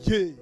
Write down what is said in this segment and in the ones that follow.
Yeah.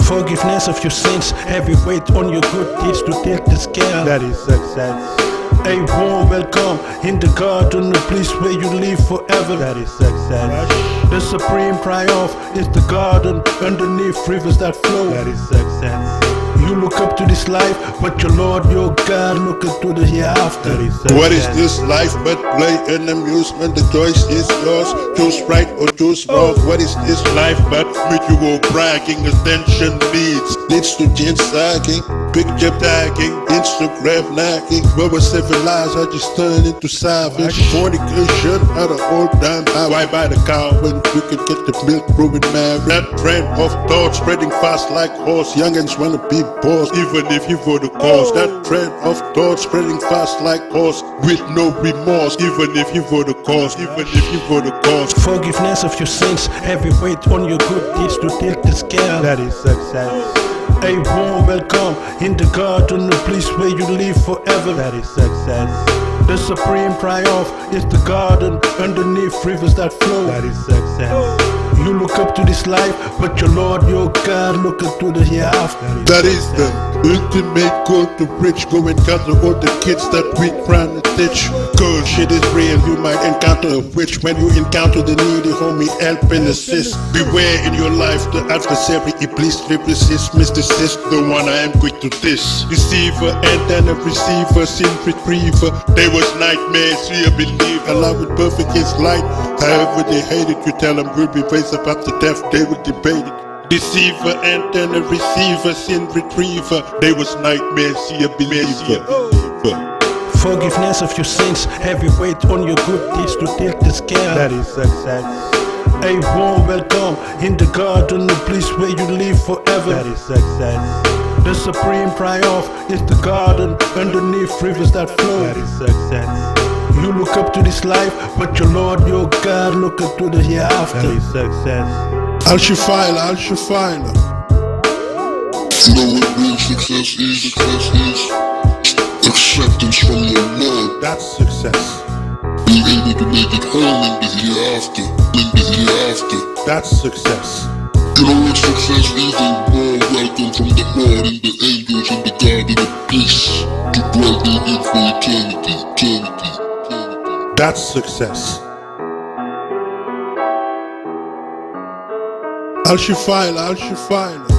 Forgiveness of your sins, heavy weight on your good deeds to tilt the scale. That is success. A warm welcome in the garden, a place where you live forever. That is success. The supreme triumph is the garden underneath rivers that flow. That is success. You look up to this life, but your Lord, your God, looking to the hereafter. That is success. What is this life but play and amusement? The choice is yours. Choose right or choose wrong. What is this life but mutual bragging? Attention leads to gin sagging, picture tagging, Instagram nagging. Where we're civilized, I just turn into savage. Fornication at an old time high. Why buy the cow when you can get the milk brewing married? That trend of thought spreading fast like horse. Youngins wanna be boss, even if you for the cause. That trend of thought spreading fast like horse, with no remorse, even if you for the cause, even if you for the cause. Forgiveness of your sins, heavy weight on your good deeds to tilt the scale. That is success. A warm welcome in the garden, a place where you live forever. That is success. The supreme triumph is the garden underneath rivers that flow. That is success. You look up to this life, but your Lord, your God, looking to the hereafter. That is the ultimate goal to bridge. Go encounter all the kids that we trying to teach. Cause shit is real, you might encounter a witch. When you encounter the needy, homie, help and assist. Beware in your life, the adversary, please resist, mysticist, the one I am quick to diss. Deceiver and then a receiver, sin retriever. They was nightmares, we believe. Allah with perfect is light. However they hate it, you tell them we'll be raised up after death, they will debate it. Deceiver and then a receiver, sin retriever. They was nightmares, see a believer. Forgiveness of your sins, heavy weight on your good deeds to tilt the scale. That is success. A warm welcome in the garden, a place where you live forever. That is success. The supreme triumph is the garden underneath rivers that flow. That is success. You look up to this life, but your Lord, your God, looking to the hereafter. That is success. Al-Shiffai. You know what real success is? Success is acceptance from the Lord. That's success. Being able to make it home in the hereafter. In the hereafter. That's success. You know what success is? A warm welcome from the Lord and the angels in the garden of peace to dwell in for eternity. That's success. Al-Shiffai.